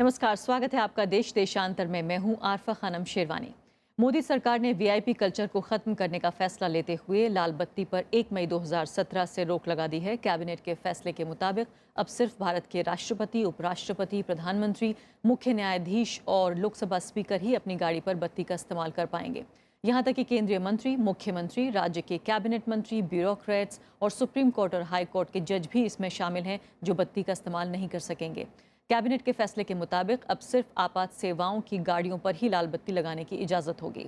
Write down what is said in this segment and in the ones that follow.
नमस्कार, स्वागत है आपका देश देशांतर में। मैं हूं आरफा खानम शेरवानी। मोदी सरकार ने वीआईपी कल्चर को खत्म करने का फैसला लेते हुए लाल बत्ती पर 1 मई 2017 से रोक लगा दी है। कैबिनेट के फैसले के मुताबिक अब सिर्फ भारत के राष्ट्रपति, उपराष्ट्रपति, प्रधानमंत्री, मुख्य न्यायाधीश और लोकसभा स्पीकर ही अपनी गाड़ी पर बत्ती का इस्तेमाल कर पाएंगे। यहाँ तक कि केंद्रीय मंत्री, मुख्यमंत्री, राज्य के कैबिनेट मंत्री, ब्यूरोक्रेट्स और सुप्रीम कोर्ट और हाई कोर्ट के जज भी इसमें शामिल हैं जो बत्ती का इस्तेमाल नहीं कर सकेंगे। कैबिनेट के फैसले के मुताबिक अब सिर्फ आपात सेवाओं की गाड़ियों पर ही लाल बत्ती लगाने की इजाज़त होगी।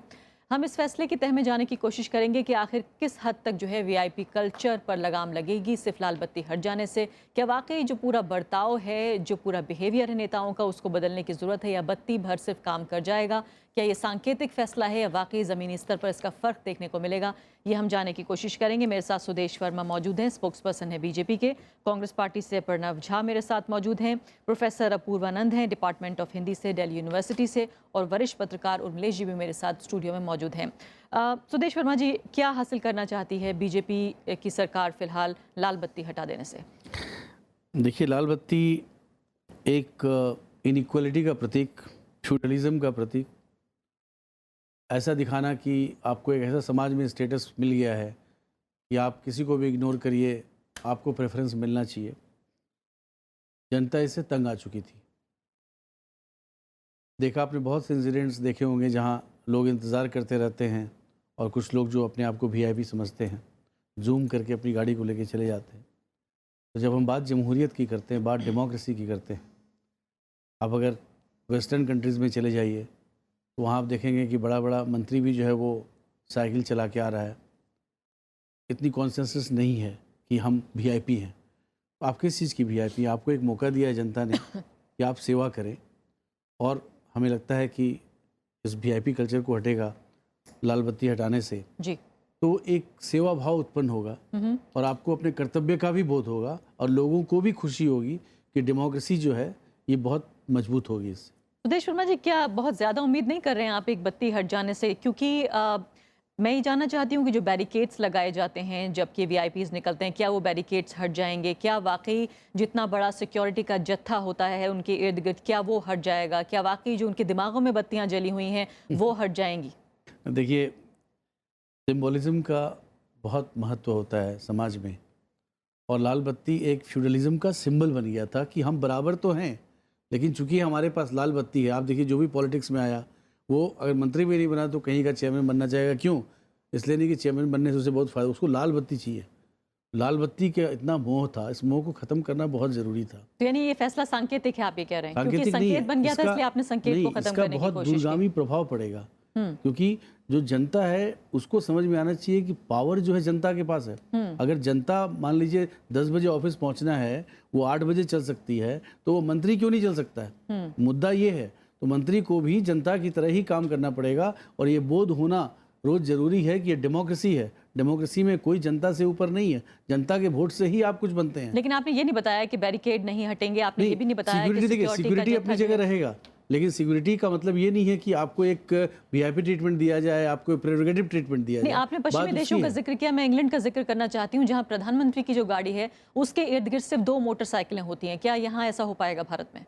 हम इस फैसले की तह में जाने की कोशिश करेंगे कि आखिर किस हद तक जो है वीआईपी कल्चर पर लगाम लगेगी सिर्फ लाल बत्ती हट जाने से। क्या वाकई जो पूरा बर्ताव है, जो पूरा बिहेवियर है नेताओं का, उसको बदलने की ज़रूरत है, या बत्ती भर सिर्फ काम कर जाएगा? क्या ये सांकेतिक फैसला है या वाकई ज़मीनी स्तर पर इसका फ़र्क देखने को मिलेगा? ये हम जानने की कोशिश करेंगे। मेरे साथ सुदेश वर्मा मौजूद हैं, स्पोक्स पर्सन है बीजेपी के। कांग्रेस पार्टी से प्रणव झा मेरे साथ मौजूद हैं। प्रोफेसर अपूर्वानंद हैं, डिपार्टमेंट ऑफ हिंदी से, दिल्ली यूनिवर्सिटी से। और वरिष्ठ पत्रकार उर्मिलेश जी भी मेरे साथ स्टूडियो में मौजूद हैं। सुदेश वर्मा जी, क्या हासिल करना चाहती है बीजेपी की सरकार फिलहाल लाल बत्ती हटा देने से? देखिए, लाल बत्ती एक इनइक्वालिटी का प्रतीक, फ्यूडलिज्म का प्रतीक, ऐसा दिखाना कि आपको एक ऐसा समाज में स्टेटस मिल गया है कि आप किसी को भी इग्नोर करिए, आपको प्रेफरेंस मिलना चाहिए। जनता इससे तंग आ चुकी थी। देखा आपने बहुत से इंसिडेंट्स देखे होंगे जहां लोग इंतज़ार करते रहते हैं और कुछ लोग जो अपने आप को वीआईपी समझते हैं, जूम करके अपनी गाड़ी को लेके चले जाते हैं। तो जब हम बात जमहूरियत की करते हैं, बात डेमोक्रेसी की करते हैं, आप अगर वेस्टर्न कंट्रीज़ में चले जाइए तो वहाँ आप देखेंगे कि बड़ा बड़ा मंत्री भी जो है वो साइकिल चला के आ रहा है। इतनी कॉन्सेंसस नहीं है कि हम वीआईपी हैं। आप किस चीज़ की वीआईपी? आपको एक मौका दिया है जनता ने कि आप सेवा करें, और हमें लगता है कि इस वीआईपी कल्चर को हटेगा लाल बत्ती हटाने से जी, तो एक सेवा भाव उत्पन्न होगा और आपको अपने कर्तव्य का भी बोध होगा और लोगों को भी खुशी होगी कि डेमोक्रेसी जो है ये बहुत मजबूत होगी इससे। सुदेश वर्मा जी, क्या बहुत ज़्यादा उम्मीद नहीं कर रहे हैं आप एक बत्ती हट जाने से? क्योंकि मैं ये जानना चाहती हूँ कि जो बैरिकेड्स लगाए जाते हैं जबकि वीआईपीज़ निकलते हैं, क्या वो बैरिकेड्स हट जाएंगे? क्या वाकई जितना बड़ा सिक्योरिटी का जत्था होता है उनके इर्द गिर्द, क्या वो हट जाएगा? क्या वाकई जो उनके दिमागों में बत्तियाँ जली हुई हैं वो हट जाएंगी? देखिए, सिंबोलिज्म का बहुत महत्व होता है समाज में, और लाल बत्ती एक फ्यूडलिज्म का सिंबल बन गया था कि हम बराबर तो हैं, लेकिन चूंकि हमारे पास लाल बत्ती है। आप देखिए, जो भी पॉलिटिक्स में आया वो अगर मंत्री भी नहीं बना तो कहीं का चेयरमैन बनना चाहेगा। क्यों? इसलिए नहीं कि चेयरमैन बनने से उसे बहुत फ़ायदा, उसको लाल बत्ती चाहिए। लाल बत्ती का इतना मोह था, इस मोह को ख़त्म करना बहुत ज़रूरी था। तो यानी ये फैसला सांकेतिक है, आप ये कह रहे हैं? क्योंकि सांकेतिक नहीं संकेत बन गया था, इसलिए आपने संकेत को खत्म इसका करने की बहुत कोशिश की। दूरगामी प्रभाव पड़ेगा, क्योंकि जो जनता है उसको समझ में आना चाहिए कि पावर जो है जनता के पास है। अगर जनता मान लीजिए 10 बजे ऑफिस पहुंचना है, वो 8 बजे चल सकती है, तो वो मंत्री क्यों नहीं चल सकता है? मुद्दा ये है। तो मंत्री को भी जनता की तरह ही काम करना पड़ेगा, और ये बोध होना रोज जरूरी है कि ये डेमोक्रेसी है। डेमोक्रेसी में कोई जनता से ऊपर नहीं है, जनता के वोट से ही आप कुछ बनते हैं। लेकिन आपने ये नहीं बताया कि बैरिकेड नहीं हटेंगे, आपने ये भी नहीं बताया कि सिक्योरिटी अपनी जगह रहेगा, लेकिन सिक्योरिटी का मतलब ये नहीं है कि आपको एक वीआईपी ट्रीटमेंट दिया जाए, आपको प्रेरोगेटिव ट्रीटमेंट दिया जाए। आपने पश्चिमी देशों का जिक्र किया, मैं इंग्लैंड का जिक्र करना चाहती हूँ, जहाँ प्रधानमंत्री की जो गाड़ी है उसके इर्द गिर्द सिर्फ 2 मोटरसाइकिलें होती हैं। क्या यहाँ ऐसा हो पाएगा भारत में?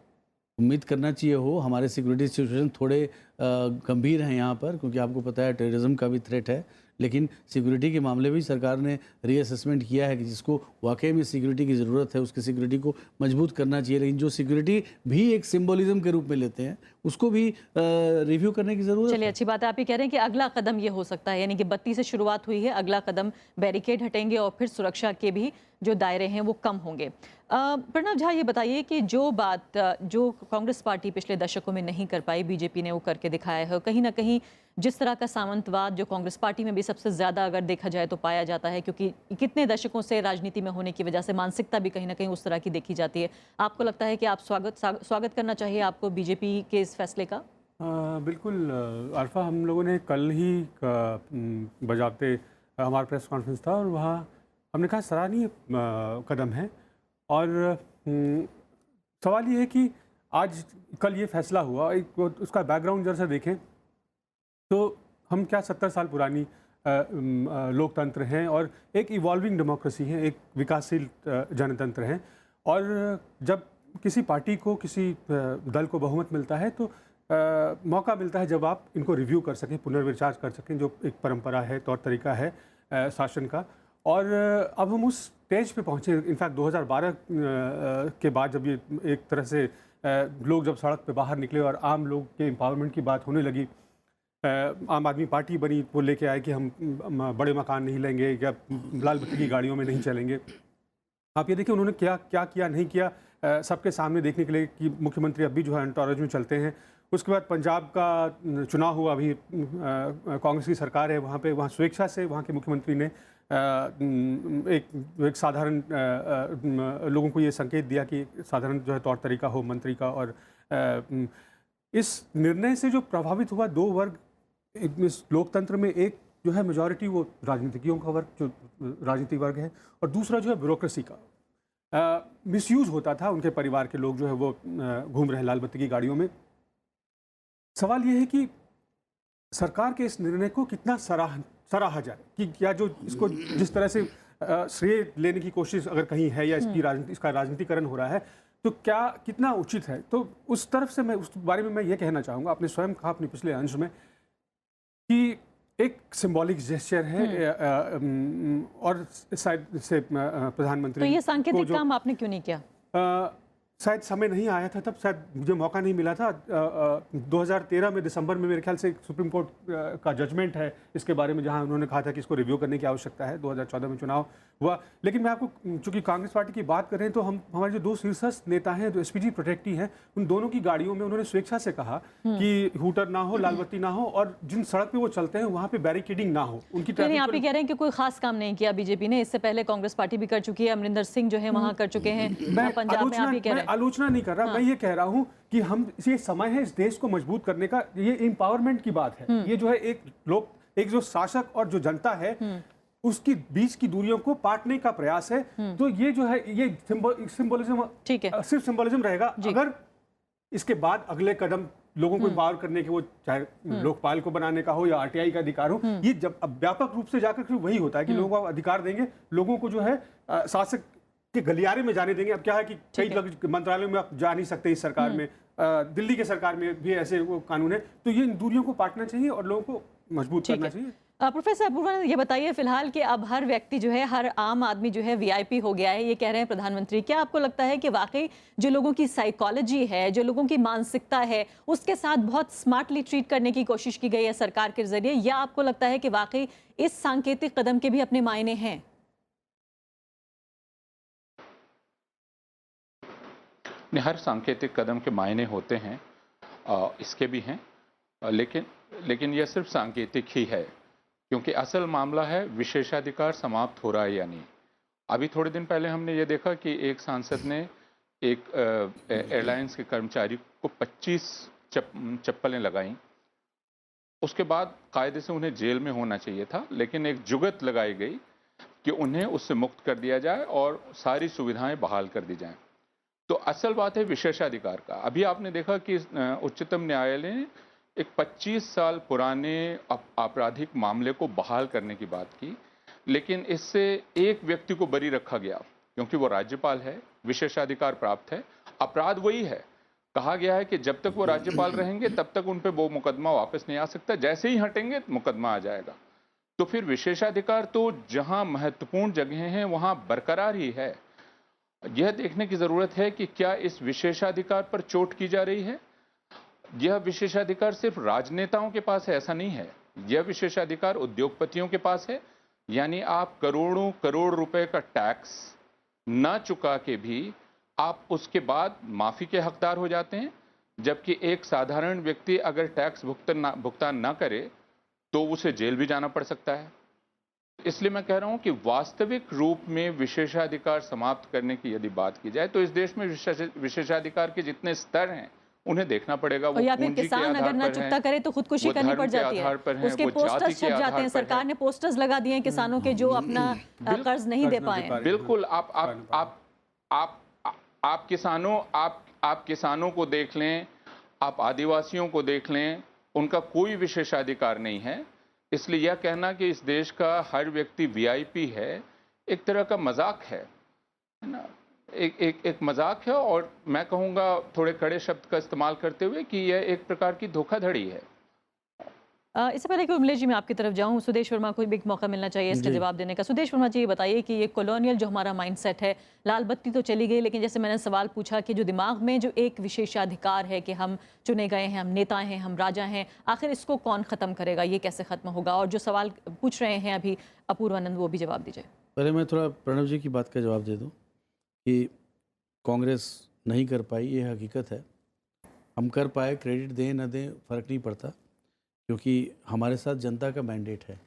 उम्मीद करना चाहिए हो। हमारे सिक्योरिटी सिचुएशन थोड़े गंभीर हैं यहाँ पर, क्योंकि आपको पता है टेररिज्म का भी थ्रेट है। लेकिन सिक्योरिटी के मामले में भी सरकार ने रीअसेसमेंट किया है कि जिसको वाकई में सिक्योरिटी की ज़रूरत है उसकी सिक्योरिटी को मजबूत करना चाहिए। लेकिन जो सिक्योरिटी भी एक सिंबोलिज्म के रूप में लेते हैं उसको भी रिव्यू करने की ज़रूरत है। चलिए, अच्छी बात है। आप ये कह रहे हैं कि अगला कदम ये हो सकता है, यानी कि बत्ती से शुरुआत हुई है, अगला कदम बैरिकेड हटेंगे और फिर सुरक्षा के भी जो दायरे हैं वो कम होंगे। प्रणव झा, ये बताइए कि जो बात जो कांग्रेस पार्टी पिछले दशकों में नहीं कर पाई, बीजेपी ने वो करके दिखाया है। कहीं ना कहीं जिस तरह का सामंतवाद जो कांग्रेस पार्टी में भी सबसे ज़्यादा अगर देखा जाए तो पाया जाता है, क्योंकि कितने दशकों से राजनीति में होने की वजह से मानसिकता भी कहीं ना कहीं उस तरह की देखी जाती है। आपको लगता है कि आप स्वागत करना चाहिए आपको बीजेपी के इस फैसले का? बिल्कुल आरफा, हम लोगों ने कल ही बजाते हमारा प्रेस कॉन्फ्रेंस था और वहाँ हमने कहा सराहनीय कदम है। और सवाल ये है कि आज कल ये फैसला हुआ, उसका बैकग्राउंड जरा सा देखें तो हम क्या 70 साल पुरानी लोकतंत्र हैं और एक इवॉल्विंग डेमोक्रेसी है, एक विकासशील जनतंत्र हैं। और जब किसी पार्टी को, किसी दल को बहुमत मिलता है तो मौका मिलता है जब आप इनको रिव्यू कर सकें, पुनर्विचार कर सकें, जो एक परंपरा है, तौर तरीका है शासन का। और अब हम उस स्टेज पे पहुँचे। इनफैक्ट 2012 के बाद जब ये एक तरह से लोग जब सड़क पे बाहर निकले और आम लोग के एम्पावरमेंट की बात होने लगी, आम आदमी पार्टी बनी, वो लेके आए कि हम बड़े मकान नहीं लेंगे या लाल बत्ती की गाड़ियों में नहीं चलेंगे। आप ये देखिए उन्होंने क्या क्या किया, नहीं किया, सबके सामने देखने के लिए कि मुख्यमंत्री अभी जो है एंटोरेज में चलते हैं। उसके बाद पंजाब का चुनाव हुआ, अभी कांग्रेस की सरकार है वहाँ पे, वहाँ स्वेच्छा से वहाँ के मुख्यमंत्री ने एक साधारण लोगों को ये संकेत दिया कि साधारण जो है तौर तरीका हो मंत्री का। और इस निर्णय से जो प्रभावित हुआ दो वर्ग इस लोकतंत्र में, एक जो है मेजॉरिटी वो राजनीतिज्ञों का वर्ग, जो राजनीतिक वर्ग है, और दूसरा जो है ब्यूरोक्रेसी का मिसयूज होता था। उनके परिवार के लोग जो है वो घूम रहे हैं लाल बत्ती की गाड़ियों में। सवाल ये है कि सरकार के इस निर्णय को कितना सराहा जाए, कि क्या जो इसको जिस तरह से श्रेय लेने की कोशिश अगर कहीं है या इसका राजनीतिकरण हो रहा है, तो क्या कितना उचित है। तो उस तरफ से मैं उस बारे में मैं ये कहना चाहूँगा, आपने स्वयं कहा अपने पिछले अंश में कि एक सिंबॉलिक जेस्चर है और साइड से प्रधानमंत्री तो ये सांकेतिक काम आपने क्यों नहीं किया? शायद समय नहीं आया था, तब शायद मुझे मौका नहीं मिला था। 2013 में दिसंबर में मेरे ख्याल से सुप्रीम कोर्ट का जजमेंट है इसके बारे में, जहां उन्होंने कहा था कि इसको रिव्यू करने की आवश्यकता है। 2014 में चुनाव हुआ, लेकिन मैं आपको, चूंकि कांग्रेस पार्टी की बात कर रहे हैं, तो हमारे जो दो शीर्षस्थ नेता हैं, जो एसपीजी प्रोटेक्टी हैं, उन दोनों की गाड़ियों में उन्होंने स्वेच्छा से कहा कि हूटर ना हो, लाल बत्ती ना हो, और जिन सड़क पे वो चलते हैं वहाँ पे बैरिकेडिंग ना हो। उनकी नहीं, आप ही कह रहे हैं कि कोई खास काम नहीं किया बीजेपी ने। इससे पहले कांग्रेस पार्टी भी कर चुकी है, अमरिंदर सिंह जो है वहाँ कर चुके हैं, पंजाब में आप ही कह रहे हैं। आलोचना नहीं कर रहा, मैं ये कह रहा हूँ कि हम ये समय है इस देश को मजबूत करने का, ये एम्पावरमेंट की बात है। ये जो है एक जो शासक और जो जनता है उसकी बीच की दूरियों को पाटने का प्रयास है। तो ये जो है ये सिंबोलिज्म, ठीक है, सिर्फ सिंबोलिज्म रहेगा। अगर इसके बाद अगले कदम लोगों को एम्पावर करने के, वो चाहे लोकपाल को बनाने का हो या आरटीआई का अधिकार हो, ये जब अब व्यापक रूप से जाकर फिर वही होता है कि लोगों को अधिकार देंगे, लोगों को जो है शासक के गलियारे में जाने देंगे। अब क्या है कि कई मंत्रालयों में आप जा नहीं सकते इस सरकार में, दिल्ली के सरकार में भी ऐसे वो कानून है। तो ये इन दूरियों को पाटना चाहिए और लोगों को मजबूत करना चाहिए। प्रोफेसर अपूर्वा, ये बताइए फिलहाल कि अब हर व्यक्ति जो है, हर आम आदमी जो है वीआईपी हो गया है, ये कह रहे हैं प्रधानमंत्री। क्या आपको लगता है कि वाकई जो लोगों की साइकोलॉजी है, जो लोगों की मानसिकता है, उसके साथ बहुत स्मार्टली ट्रीट करने की कोशिश की गई है सरकार के जरिए, या आपको लगता है कि वाकई इस सांकेतिक कदम के भी अपने मायने हैं? हर सांकेतिक कदम के मायने होते हैं, इसके भी हैं, लेकिन यह सिर्फ सांकेतिक ही है, क्योंकि असल मामला है विशेषाधिकार समाप्त हो रहा है या नहीं। अभी थोड़े दिन पहले हमने ये देखा कि एक सांसद ने एक एयरलाइंस के कर्मचारी को 25 चप्पलें लगाईं। उसके बाद कायदे से उन्हें जेल में होना चाहिए था, लेकिन एक जुगत लगाई गई कि उन्हें उससे मुक्त कर दिया जाए और सारी सुविधाएं बहाल कर दी जाएं। तो असल बात है विशेषाधिकार का। अभी आपने देखा कि उच्चतम न्यायालय ने एक 25 साल पुराने आपराधिक मामले को बहाल करने की बात की, लेकिन इससे एक व्यक्ति को बरी रखा गया क्योंकि वो राज्यपाल है, विशेषाधिकार प्राप्त है। अपराध वही है, कहा गया है कि जब तक वो राज्यपाल रहेंगे तब तक उन पे वो मुकदमा वापस नहीं आ सकता, जैसे ही हटेंगे मुकदमा आ जाएगा। तो फिर विशेषाधिकार तो जहां महत्वपूर्ण जगह हैं वहां बरकरार ही है। यह देखने की जरूरत है कि क्या इस विशेषाधिकार पर चोट की जा रही है। यह विशेषाधिकार सिर्फ राजनेताओं के पास है ऐसा नहीं है, यह विशेषाधिकार उद्योगपतियों के पास है। यानी आप करोड़ों करोड़ रुपए का टैक्स ना चुका के भी आप उसके बाद माफी के हकदार हो जाते हैं, जबकि एक साधारण व्यक्ति अगर टैक्स भुगतान ना करे तो उसे जेल भी जाना पड़ सकता है। इसलिए मैं कह रहा हूं कि वास्तविक रूप में विशेषाधिकार समाप्त करने की यदि बात की जाए तो इस देश में विशेषाधिकार के जितने स्तर हैं उन्हें देखना पड़ेगा। वो या फिर किसान अगर न चुकता करे तो खुदकुशी करनी पड़ जाती है, उसके पोस्टर्स छप जाते हैं। सरकार ने पोस्टर्स लगा दिए हैं किसानों के जो अपना कर्ज नहीं दे पाए। बिल्कुल, आप किसानों को देख लें, आप आदिवासियों को देख लें, उनका कोई विशेषाधिकार नहीं है। इसलिए यह कहना कि इस देश का हर व्यक्ति वीआईपी है एक तरह का मजाक है ना। एक मजाक है, और मैं कहूँगा थोड़े कड़े शब्द का इस्तेमाल करते हुए कि यह एक प्रकार की धोखाधड़ी है। इससे पहले कि उर्मिला जी मैं आपकी तरफ जाऊं, सुदेश वर्मा को भी एक मौका मिलना चाहिए इसका जी। जवाब देने का। सुदेश वर्मा जी ये बताइए कि ये कॉलोनियल जो हमारा माइंडसेट है, लाल बत्ती तो चली गई, लेकिन जैसे मैंने सवाल पूछा कि जो दिमाग में जो एक विशेषाधिकार है कि हम चुने गए हैं, हम नेता हैं, हम राजा हैं, आखिर इसको कौन ख़त्म करेगा, ये कैसे ख़त्म होगा? और जो सवाल पूछ रहे हैं अभी अपूर्वानंद, वो भी जवाब दीजिए। पहले मैं थोड़ा प्रणव जी की बात का जवाब दे दूं कि कांग्रेस नहीं कर पाई, ये हकीकत है। हम कर पाए, क्रेडिट दें न दें फ़र्क नहीं पड़ता, क्योंकि हमारे साथ जनता का मैंडेट है,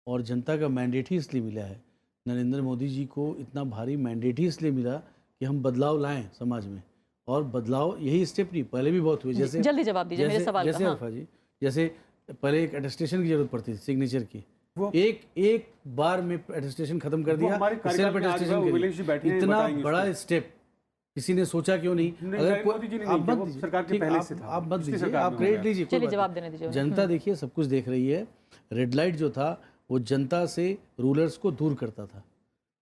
और जनता का मैंडेट ही इसलिए मिला है, नरेंद्र मोदी जी को इतना भारी मैंडेट ही इसलिए मिला कि हम बदलाव लाएं समाज में। और बदलाव यही स्टेप नहीं, पहले भी बहुत हुए। जैसे जल्दी जवाब दीजिए मेरे सवाल का। जैसे हाँ। अल्फा जी, जैसे पहले एक अटेस्टेशन की जरूरत पड़ती थी, सिग्नेचर की, वो एक बार में अटेस्टेशन खत्म कर दिया, हमारे कार्यकाल सेल्फ में आज अटेस्टेशन उमेश जी बैठे हैं, इतना बताएंगे बड़ा इसको। स्टेप किसी ने सोचा क्यों नहीं? नरेंद्र मोदी जी ने नहीं आप किया, मत वो दीजिए, सरकार के ठीक, पहले से था, आप मत पिछली दीजिए, सरकार आप में हो क्रेडिट गया। लीजिए, कोई चलिए बात जवाब नहीं। देने दीजिए। जनता देखिए सब कुछ देख रही है। रेड लाइट जो था वो जनता से रूलर्स को दूर करता था,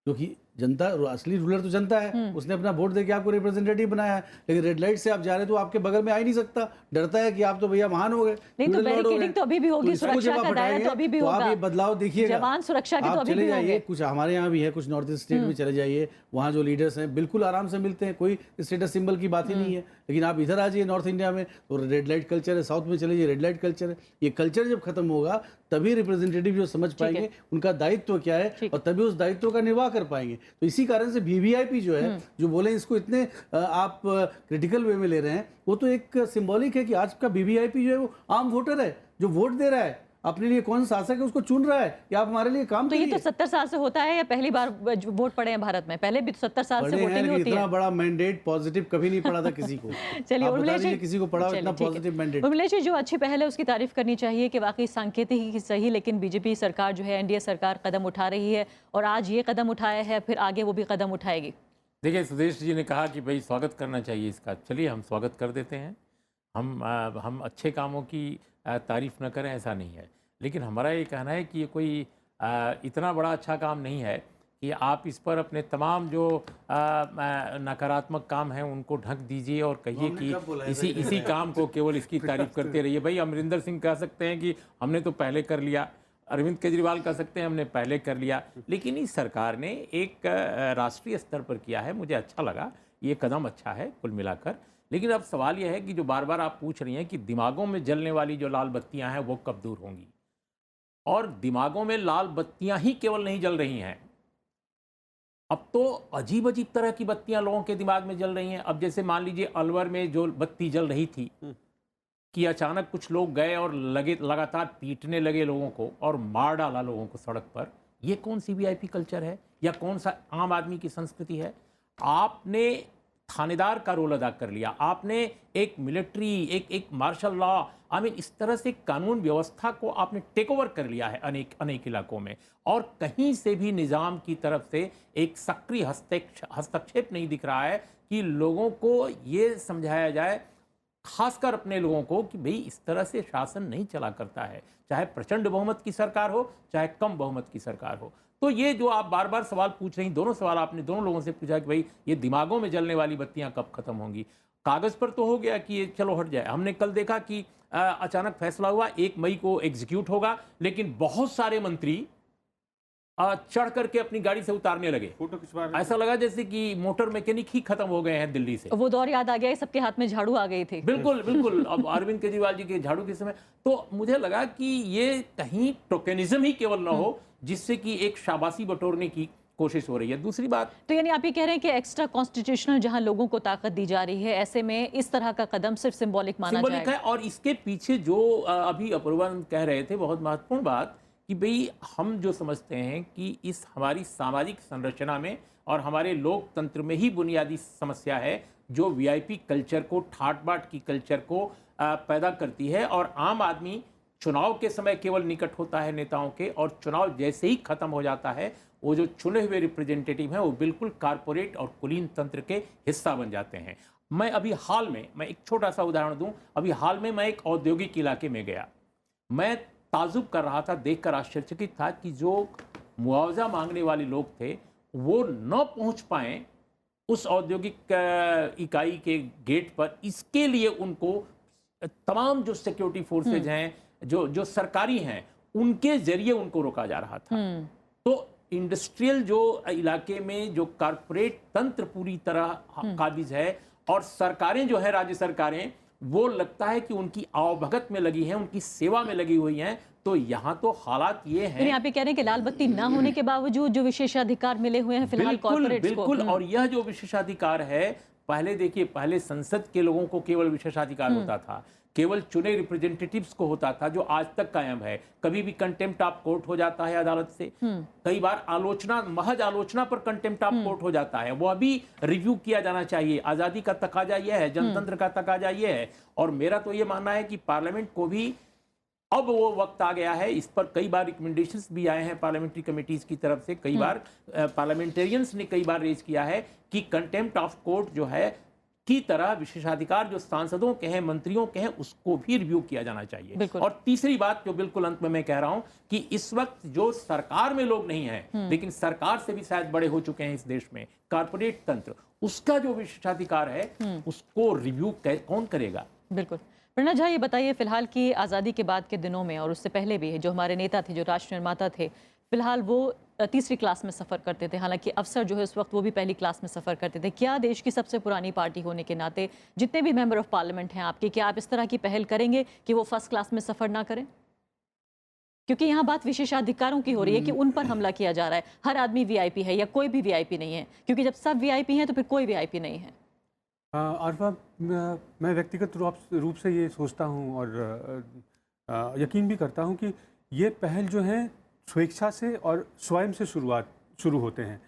क्योंकि जनता, असली रूलर तो जनता है, उसने अपना वोट देके आपको रिप्रेजेंटेटिव बनाया है। लेकिन रेड लाइट से आप जा रहे तो आपके बगल में आ ही नहीं सकता, डरता है कि आप तो भैया महान हो गए, नहीं तो feudal lord हो गए। बैरिकेडिंग तो अभी भी होगी, तो इसको सुरक्षा जब आप का दायरा हटाएंगे, तो अभी भी तो आप होगा। ये बदलाव देखिएगा। जवान सुरक्षा के तो आप अभी चले भी जाइए, होंगे। कुछ हमारे यहाँ भी है, कुछ नॉर्थ ईस्ट स्टेट में चले जाइए, वहाँ जो लीडर्स हैं बिल्कुल आराम से मिलते हैं, कोई स्टेटस सिंबल की बात ही नहीं है। लेकिन आप इधर आ जाइए नॉर्थ इंडिया में तो रेड लाइट कल्चर है, साउथ में चले जाइए रेड लाइट कल्चर है। ये कल्चर जब खत्म होगा तभी रिप्रेजेंटेटिव जो समझ पाएंगे उनका दायित्व क्या है, और तभी उस दायित्व का निर्वाह कर पाएंगे। तो इसी कारण से वीवीआईपी जो है, जो बोले इसको इतने आप क्रिटिकल वे में ले रहे हैं, वो तो एक सिंबॉलिक है कि आज का वीवीआईपी जो है वो आम वोटर है, जो वोट दे रहा है, अपने लिए कौन शासक है उसको चुन रहा है कि आप हमारे लिए काम तो ये करिए। तो 70 साल से होता है या पहली बार वोट पड़े हैं भारत में? पहले भी तो 70 साल से पढ़े हैं, वोटिंग लेकिन होती इतना है। बड़ा मैंडेट पॉजिटिव कभी नहीं पड़ा था किसी को। चलिए आप उर्मिला बता जी, दीजिए किसी को पड़ा हो चलिए, इतना ठीक है। Positive mandate. उर्मिला जी, जो अच्छी पहल है उसकी तारीफ करनी चाहिए कि वाकई सांकेतिक ही सही, लेकिन बीजेपी सरकार जो है, एनडीए सरकार कदम उठा रही है, और आज ये कदम उठाया है, फिर आगे वो भी कदम उठाएगी। देखिए, सुदेश जी ने कहा कि भाई स्वागत करना चाहिए इसका, चलिए हम स्वागत कर देते हैं। हम अच्छे कामों की तारीफ न करें ऐसा नहीं है, लेकिन हमारा ये कहना है कि ये कोई इतना बड़ा अच्छा काम नहीं है कि आप इस पर अपने तमाम जो नकारात्मक काम हैं उनको ढक दीजिए और कहिए कि इसी काम को केवल इसकी तारीफ करते रहिए। भाई अमरिंदर सिंह कह सकते हैं कि हमने तो पहले कर लिया, अरविंद केजरीवाल कह सकते हैं हमने पहले कर लिया, लेकिन इस सरकार ने एक राष्ट्रीय स्तर पर किया है। मुझे अच्छा लगा, ये कदम अच्छा है कुल मिलाकर। लेकिन अब सवाल यह है कि जो बार बार आप पूछ रही हैं कि दिमागों में जलने वाली जो लाल बत्तियां हैं वो कब दूर होंगी, और दिमागों में लाल बत्तियां ही केवल नहीं जल रही हैं, अब तो अजीब अजीब तरह की बत्तियां लोगों के दिमाग में जल रही हैं। अब जैसे मान लीजिए अलवर में जो बत्ती जल रही थी कि अचानक कुछ लोग गए और लगातार पीटने लगे लोगों को और मार डाला लोगों को सड़क पर। ये कौन सी वीआईपी कल्चर है या कौन सा आम आदमी की संस्कृति है? आपने थानेदार का रोल अदा कर लिया, आपने एक मिलिट्री, एक मार्शल लॉ, इस तरह से कानून व्यवस्था को आपने टेक ओवर कर लिया है अनेक इलाकों में, और कहीं से भी निज़ाम की तरफ से एक सक्रिय हस्तक्षेप नहीं दिख रहा है कि लोगों को ये समझाया जाए, खासकर अपने लोगों को, कि भाई इस तरह से शासन नहीं चला करता है, चाहे प्रचंड बहुमत की सरकार हो चाहे कम बहुमत की सरकार हो। तो ये जो आप बार बार सवाल पूछ रही, दोनों सवाल आपने दोनों लोगों से पूछा कि भाई ये दिमागों में जलने वाली बत्तियां कब खत्म होंगी। कागज पर तो हो गया कि ये चलो हट जाए। हमने कल देखा कि अचानक फैसला हुआ 1 मई को एग्जीक्यूट होगा, लेकिन बहुत सारे मंत्री चढ़ करके अपनी गाड़ी से उतारने लगे। फोटो खिंचवा रहे ऐसा लगा जैसे कि मोटर मैकेनिक ही खत्म हो गए हैं दिल्ली से। वो दौर याद आ गया, सबके हाथ में झाड़ू आ गई थी। बिल्कुल बिल्कुल। अब अरविंद केजरीवाल जी के झाड़ू के समय तो मुझे लगा कि ये कहीं टोकेनिज्म ही केवल ना हो, जिससे कि एक शाबाशी बटोरने की कोशिश हो रही है। दूसरी बात, तो यानी आप ये कह रहे हैं कि एक्स्ट्रा कॉन्स्टिट्यूशनल जहां लोगों को ताकत दी जा रही है, ऐसे में इस तरह का कदम सिर्फ सिंबॉलिक माना सिंबॉलिक जाएगा। है। और इसके पीछे जो अभी अपूर्वानंद कह रहे थे, बहुत महत्वपूर्ण बात, कि भाई हम जो समझते हैं कि इस हमारी सामाजिक संरचना में और हमारे लोकतंत्र में ही बुनियादी समस्या है जो वीआईपी कल्चर को, ठाट बाट की कल्चर को पैदा करती है। और आम आदमी चुनाव के समय केवल निकट होता है नेताओं के, और चुनाव जैसे ही खत्म हो जाता है वो जो चुने हुए रिप्रेजेंटेटिव हैं वो बिल्कुल कारपोरेट और कुलीन तंत्र के हिस्सा बन जाते हैं। मैं अभी हाल में, मैं एक छोटा सा उदाहरण दूं, अभी हाल में मैं एक औद्योगिक इलाके में गया, मैं ताजुब कर रहा था, देखकर आश्चर्यचकित था कि जो मुआवजा मांगने वाले लोग थे वो न पहुंच पाए उस औद्योगिक इकाई के गेट पर, इसके लिए उनको तमाम जो सिक्योरिटी फोर्सेज हैं, जो सरकारी हैं, उनके जरिए उनको रोका जा रहा था। तो इंडस्ट्रियल जो इलाके में जो कारपोरेट तंत्र पूरी तरह काबिज है, और सरकारें जो है, राज्य सरकारें, वो लगता है कि उनकी आवभगत में लगी हैं, उनकी सेवा में लगी हुई हैं। तो यहाँ तो हालात ये हैं, यानी आप ये कह रहे हैं कि लाल बत्ती ना होने के बावजूद जो विशेषाधिकार मिले हुए हैं फिलहाल कॉर्पोरेट्स को। बिल्कुल। और यह जो विशेषाधिकार है, पहले देखिए, पहले संसद के लोगों को केवल विशेषाधिकार होता था, केवल चुने रिप्रेजेंटेटिव्स को होता था, जो आज तक कायम है। कभी भी कंटेम्प्ट ऑफ कोर्ट हो जाता है अदालत से, कई बार आलोचना, महज आलोचना पर कंटेम्प्ट ऑफ कोर्ट हो जाता है, वो अभी रिव्यू किया जाना चाहिए। आजादी का तकाजा यह है, जनतंत्र का तकाजा यह है। और मेरा तो ये मानना है कि पार्लियामेंट को भी अब वो वक्त आ गया है। इस पर कई बार रिकमेंडेशंस भी आए हैं पार्लियामेंट्री कमेटीज की तरफ से, कई बार पार्लियामेंटेरियंस ने कई बार रेज किया है कि कंटेम्प्ट ऑफ कोर्ट जो है की तरह विशेषाधिकार जो सांसदों के हैं, मंत्रियों के हैं, उसको भी रिव्यू किया जाना चाहिए। और तीसरी बात जो बिल्कुल अंत में मैं कह रहा हूं कि इस वक्त जो सरकार में लोग नहीं हैं, लेकिन सरकार से भी शायद बड़े हो चुके हैं इस देश में, कारपोरेट तंत्र, उसका जो विशेषाधिकार है उसको रिव्यू कौन करेगा? बिल्कुल। प्रेरणा झा, ये बताइए, फिलहाल की आज़ादी के बाद के दिनों में और उससे पहले भी जो हमारे नेता थे, जो राष्ट्र निर्माता थे, फिलहाल वो तीसरी क्लास में सफ़र करते थे, हालांकि अफसर जो है उस वक्त वो भी पहली क्लास में सफ़र करते थे। क्या देश की सबसे पुरानी पार्टी होने के नाते जितने भी मेंबर ऑफ पार्लियामेंट हैं आपके, क्या आप इस तरह की पहल करेंगे कि वो फर्स्ट क्लास में सफ़र ना करें? क्योंकि यहाँ बात विशेषाधिकारों की हो रही है कि उन पर हमला किया जा रहा है। हर आदमी वीआईपी है या कोई भी वीआईपी नहीं है, क्योंकि जब सब वीआईपी हैं तो फिर कोई वीआईपी नहीं है। आरफा, मैं व्यक्तिगत रूप से ये सोचता हूँ और यकीन भी करता हूँ कि ये पहल जो है स्वेच्छा से और स्वयं से शुरू होते हैं,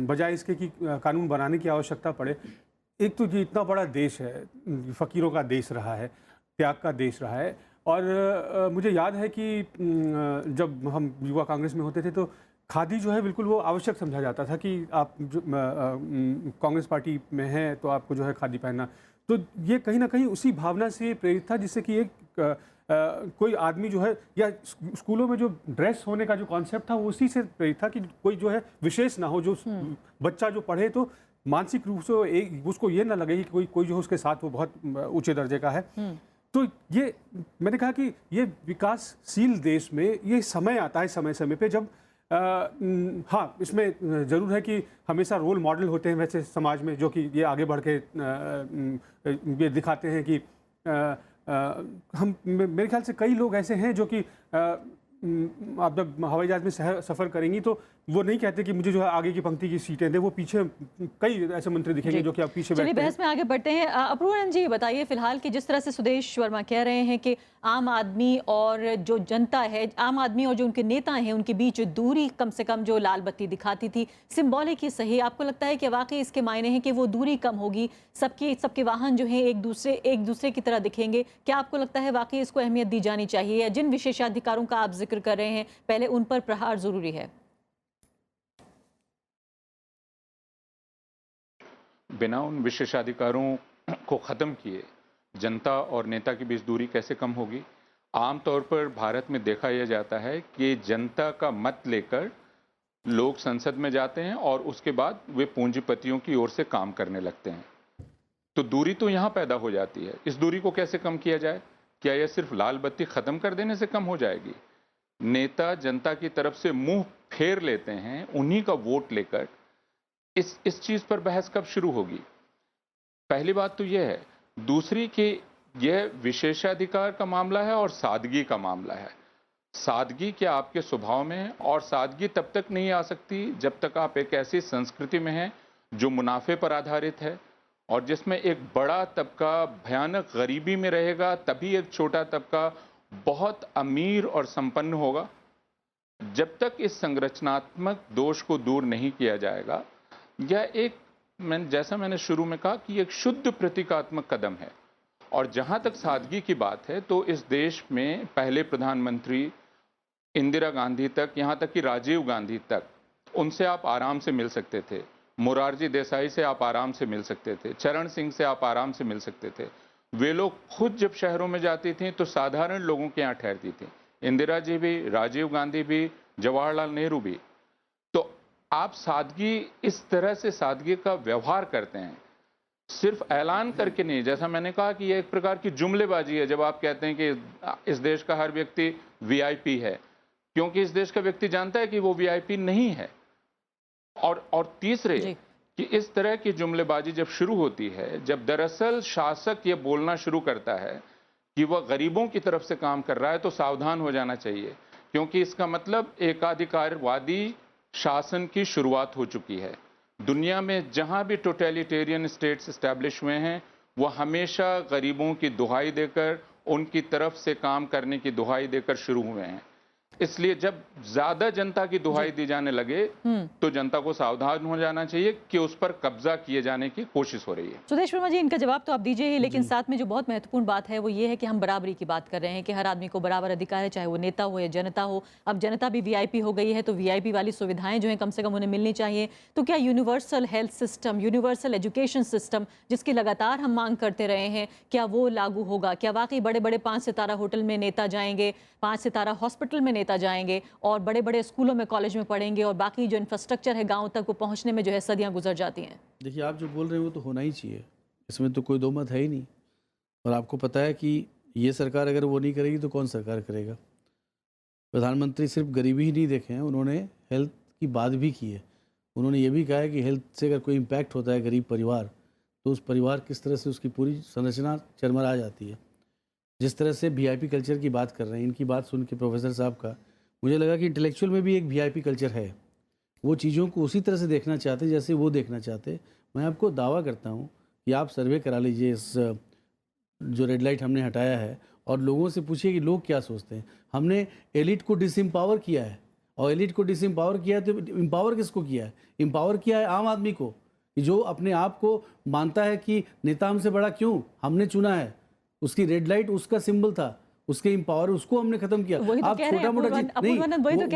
बजाय इसके कि कानून बनाने की आवश्यकता पड़े। एक तो ये इतना बड़ा देश है, फ़कीरों का देश रहा है, त्याग का देश रहा है। और मुझे याद है कि जब हम युवा कांग्रेस में होते थे तो खादी जो है बिल्कुल वो आवश्यक समझा जाता था कि आप जो कांग्रेस पार्टी में हैं तो आपको जो है खादी पहनना। तो ये कहीं ना कहीं उसी भावना से प्रेरित था, जिससे कि एक कोई आदमी जो है, या स्कूलों में जो ड्रेस होने का जो कॉन्सेप्ट था वो उसी से प्रेरित था कि कोई जो है विशेष ना हो, जो बच्चा जो पढ़े तो मानसिक रूप से उसको ये ना लगे कि कोई जो है उसके साथ वो बहुत ऊंचे दर्जे का है। तो ये मैंने कहा कि ये विकासशील देश में ये समय आता है, समय समय पे, जब हाँ, इसमें ज़रूर है कि हमेशा रोल मॉडल होते हैं वैसे समाज में, जो कि ये आगे बढ़ के ये दिखाते हैं कि हम, मेरे ख्याल से कई लोग ऐसे हैं जो कि आप जब हवाई जहाज़ में सफ़र करेंगी तो वो नहीं कहते कि मुझे जो है आगे की पंक्ति की सीटें दे, वो पीछे कई ऐसे मंत्री दिखेंगे जो कि आप पीछे बैठते हैं। बहस में आगे बढ़ते हैं। अपूर्व जी, बताइए, फिलहाल कि जिस तरह से सुदेश वर्मा कह रहे हैं कि आम आदमी और जो जनता है, आम आदमी और जो उनके नेता हैं, उनके बीच दूरी कम से कम जो लाल बत्ती दिखाती थी सिंबॉलिक ही सही, आपको लगता है कि वाकई इसके मायने हैं कि वो दूरी कम होगी, सबके वाहन जो हैं एक दूसरे की तरह दिखेंगे? क्या आपको लगता है वाकई इसको अहमियत दी जानी चाहिए, या जिन विशेषाधिकारों का आप जिक्र कर रहे हैं पहले उन पर प्रहार जरूरी है? बिना उन विशेषाधिकारों को ख़त्म किए जनता और नेता के बीच दूरी कैसे कम होगी? आमतौर पर भारत में देखा यह जाता है कि जनता का मत लेकर लोग संसद में जाते हैं और उसके बाद वे पूंजीपतियों की ओर से काम करने लगते हैं। तो दूरी तो यहाँ पैदा हो जाती है। इस दूरी को कैसे कम किया जाए? क्या यह सिर्फ लाल बत्ती ख़त्म कर देने से कम हो जाएगी? नेता जनता की तरफ से मुंह फेर लेते हैं, उन्हीं का वोट लेकर। इस चीज़ पर बहस कब शुरू होगी? पहली बात तो यह है। दूसरी कि यह विशेषाधिकार का मामला है और सादगी का मामला है। सादगी क्या आपके स्वभाव में है, और सादगी तब तक नहीं आ सकती जब तक आप एक ऐसी संस्कृति में हैं जो मुनाफे पर आधारित है और जिसमें एक बड़ा तबका भयानक गरीबी में रहेगा, तभी एक छोटा तबका बहुत अमीर और संपन्न होगा। जब तक इस संरचनात्मक दोष को दूर नहीं किया जाएगा, यह एक, जैसा मैंने शुरू में कहा कि एक शुद्ध प्रतीकात्मक कदम है। और जहां तक सादगी की बात है तो इस देश में पहले प्रधानमंत्री इंदिरा गांधी तक, यहां तक कि राजीव गांधी तक, उनसे आप आराम से मिल सकते थे। मोरारजी देसाई से आप आराम से मिल सकते थे। चरण सिंह से आप आराम से मिल सकते थे। वे लोग खुद जब शहरों में जाती थी तो साधारण लोगों के यहाँ ठहरती थी। इंदिरा जी भी, राजीव गांधी भी, जवाहरलाल नेहरू भी। तो आप सादगी, इस तरह से सादगी का व्यवहार करते हैं, सिर्फ ऐलान करके नहीं। जैसा मैंने कहा कि यह एक प्रकार की जुमलेबाजी है जब आप कहते हैं कि इस देश का हर व्यक्ति वीआईपी है, क्योंकि इस देश का व्यक्ति जानता है कि वो वीआईपी नहीं है। और तीसरे कि इस तरह की जुमलेबाजी जब शुरू होती है, जब दरअसल शासक ये बोलना शुरू करता है कि वह गरीबों की तरफ से काम कर रहा है, तो सावधान हो जाना चाहिए, क्योंकि इसका मतलब एकाधिकारवादी शासन की शुरुआत हो चुकी है। दुनिया में जहां भी टोटलिटेरियन स्टेट्स एस्टैब्लिश हुए हैं, वो हमेशा गरीबों की दुहाई देकर, उनकी तरफ से काम करने की दुहाई देकर शुरू हुए हैं। इसलिए जब ज्यादा जनता की दुहाई दी जाने लगे तो जनता को सावधान हो जाना चाहिए कि उस पर कब्जा किए जाने की कोशिश हो रही है। सुदेश वर्मा जी, इनका जवाब तो आप दीजिए ही, लेकिन साथ में जो बहुत महत्वपूर्ण बात है वो ये है कि हम बराबरी की बात कर रहे हैं कि हर आदमी को बराबर अधिकार है, चाहे वो नेता हो या जनता हो। अब जनता भी वीआईपी हो गई है, तो वीआईपी वाली सुविधाएं जो हैं कम से कम उन्हें मिलनी चाहिए। तो क्या universal health system, universal education system, जिसकी लगातार हम मांग करते रहे हैं, क्या वो लागू होगा? क्या वाकई बड़े बड़े 5 सितारा होटल में नेता जाएंगे, 5 सितारा हॉस्पिटल में नेता जाएंगे और बड़े बड़े स्कूलों में, कॉलेज में पढ़ेंगे, और बाकी जो इंफ्रास्ट्रक्चर है गांव तक वो पहुंचने में जो है सदियां गुजर जाती हैं? देखिए, आप जो बोल रहे हैं वो तो होना ही चाहिए, इसमें तो कोई दो मत है ही नहीं। और आपको पता है कि ये सरकार अगर वो नहीं करेगी तो कौन सरकार करेगा? प्रधानमंत्री सिर्फ गरीबी ही नहीं देखे हैं, उन्होंने हेल्थ की बात भी की है। उन्होंने ये भी कहा है कि हेल्थ से अगर कोई इम्पैक्ट होता है गरीब परिवार, तो उस परिवार किस तरह से उसकी पूरी संरचना चरमरा जाती है। जिस तरह से वीआईपी कल्चर की बात कर रहे हैं, इनकी बात सुन के प्रोफेसर साहब का, मुझे लगा कि इंटेलेक्चुअल में भी एक वीआईपी कल्चर है। वो चीज़ों को उसी तरह से देखना चाहते जैसे वो देखना चाहते। मैं आपको दावा करता हूँ कि आप सर्वे करा लीजिए इस जो रेड लाइट हमने हटाया है, और लोगों से पूछिए कि लोग क्या सोचते हैं। हमने एलिट को डिसएम्पावर किया है, और एलिट को डिसएम्पावर किया है तो एम्पावर किसको किया है? एम्पावर किया है आम आदमी को, कि जो अपने आप को मानता है कि नेता हमसे बड़ा क्यों, हमने चुना है। उसकी रेड लाइट उसका सिंबल था, उसके एम्पावर, उसको हमने खत्म किया। आप छोटा मोटा चीज नहीं,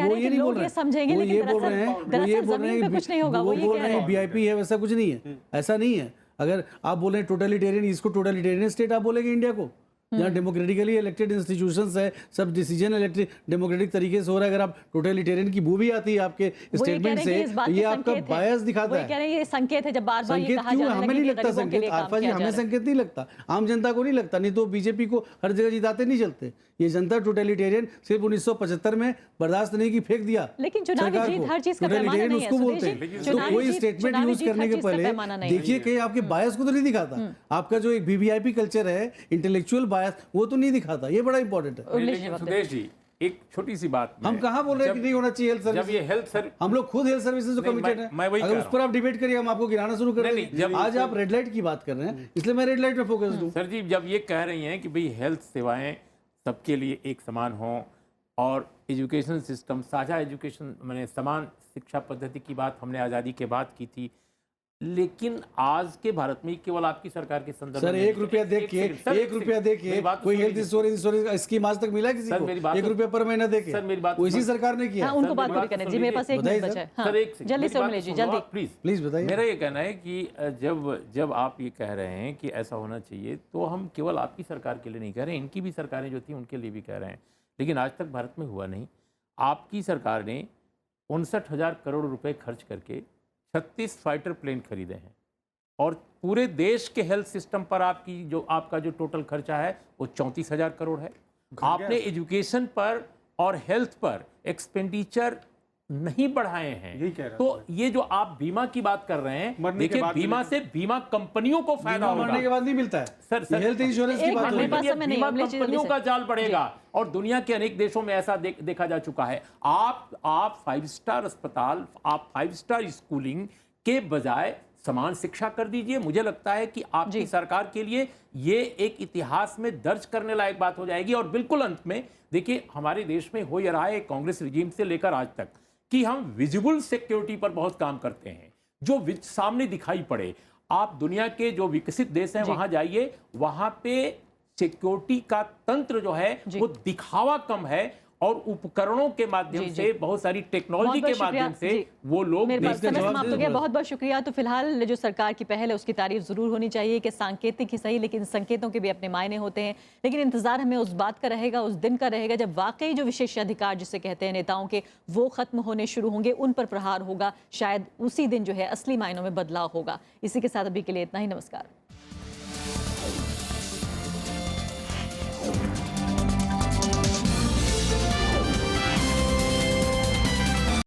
वो ये नहीं बोल रहे हैं, वो ये बोल रहे हैं, वो बोल रहे हैं वीआईपी है, वैसा कुछ नहीं है, ऐसा नहीं है। अगर आप बोल रहे हैं टोटलिटेरियन, इसको टोटलिटेरियन स्टेट आप बोलेंगे इंडिया को, जहाँ डेमोक्रेटिकली इलेक्टेड इंस्टीट्यूशंस है, सब डिसीजन इलेक्टेड डेमोक्रेटिक तरीके से हो रहा है। अगर आप टोटलिटेरियन की बू भी आती है आपके स्टेटमेंट से, तो ये आपका बायस दिखाता है। कह रहे हैं ये संकेत है, जब बार बार ये कहा क्यों? जा रहा है हमें कि नहीं लगता गरीबों के संकेत, लिए काम आरफा जी, किया जा हमें रहा है। संकेत नहीं लगता, आम जनता को नहीं लगता, नहीं तो बीजेपी को हर जगह जिताते नहीं चलते। ये जनता टोटलिटेरियन सिर्फ 1975 में बर्दाश्त नहीं की, फेंक दिया। लेकिन चुनावी जीत हर चीज का पैमाना नहीं है, उसको बोलते सुदेश हैं। जी, तो कोई स्टेटमेंट यूज करने के पहले देखिए कि आपके बायस को तो नहीं दिखाता, आपका जो एक वीवीआईपी कल्चर है, इंटेलेक्चुअल बायस, वो तो नहीं दिखाता। ये बड़ा इंपॉर्टेंट है। लेकिन सुदेश जी, एक छोटी सी बात, हम कहाँ बोल रहे हैं कि नहीं होना चाहिए हेल्थ सर्विस? जब ये हेल्थ सर्विस, हम लोग खुद हेल्थ सर्विसेज जो कमिटेड है, अगर उस पर आप डिबेट करिए, हम आपको गिराना शुरू कर रहे हैं। आज आप रेड लाइट की बात कर रहे हैं, इसलिए मैं रेड लाइट पे फोकस दूं। सर जी, जब ये कह रही हैं कि भाई हेल्थ सेवाएं सबके लिए एक समान हों और एजुकेशन सिस्टम, साझा एजुकेशन, मैंने समान शिक्षा पद्धति की बात हमने आज़ादी के बाद की थी, लेकिन आज के भारत में केवल आपकी सरकार के संदर्भ सर में 1 रुपया देखिए, 1 रुपया देखिए, कोई हेल्थ इंश्योरेंस स्कीम आज तक मिला किसी को? 1 रुपया पर महीना देके सर, मेरी बात वो इसी सरकार ने किया। उनको बात पूरी करने जी, मेरे पास 1 मिनट बचा है। सर, एक जल्दी से मिले जी, जल्दी प्लीज बताइए। मेरा ये कहना है कि जब आप ये कह रहे हैं कि ऐसा होना चाहिए, तो हम केवल आपकी सरकार के लिए नहीं कह रहे हैं, इनकी भी सरकारें जो थी उनके लिए भी कह रहे हैं, लेकिन आज तक भारत में हुआ नहीं। आपकी सरकार ने 59,000 करोड़ रुपए खर्च करके 36 फाइटर प्लेन खरीदे हैं, और पूरे देश के हेल्थ सिस्टम पर आपका जो टोटल खर्चा है वो 34,000 करोड़ है। आपने एजुकेशन पर और हेल्थ पर एक्सपेंडिचर नहीं बढ़ाए हैं। तो ये जो आप बीमा की बात कर रहे हैं, देखिए बीमा से बीमा कंपनियों को फायदा होगा, मरने के बाद नहीं मिलता है। सर हेल्थ इंश्योरेंस की बात हो रही है। बीमा कंपनियों का जाल बढ़ेगा, और दुनिया के अनेक देशों में ऐसा देखा जा चुका है। आप 5 स्टार अस्पताल, आप 5 स्टार स्कूलिंग के बजाय समान शिक्षा कर दीजिए। मुझे लगता है कि आपकी सरकार के लिए ये एक इतिहास में दर्ज करने लायक बात हो जाएगी। और बिल्कुल अंत में देखिए, हमारे देश में हो यह रहा है कांग्रेस रिजीम से लेकर आज तक कि हम विजिबल सिक्योरिटी पर बहुत काम करते हैं, जो सामने दिखाई पड़े। आप दुनिया के जो विकसित देश हैं वहां जाइए, वहां पे सिक्योरिटी का तंत्र जो है वो दिखावा कम है, और उपकरणों के माध्यम जी, जी। से, बहुत सारी टेक्नोलॉजी बहुत के माध्यम शुक्रिया। जी। से वो लोग मेरे पास इसका समय जवाब समाप्त दे हो गया। दो। बहुत बहुत शुक्रिया। तो फिलहाल जो सरकार की पहल है उसकी तारीफ जरूर होनी चाहिए कि सांकेतिक ही सही, लेकिन संकेतों के भी अपने मायने होते हैं। लेकिन इंतजार हमें उस बात का रहेगा, उस दिन का रहेगा जब वाकई जो विशेषाधिकार जिसे कहते हैं नेताओं के, वो खत्म होने शुरू होंगे, उन पर प्रहार होगा। शायद उसी दिन जो है असली मायनों में बदलाव होगा। इसी के साथ अभी के लिए इतना ही। नमस्कार।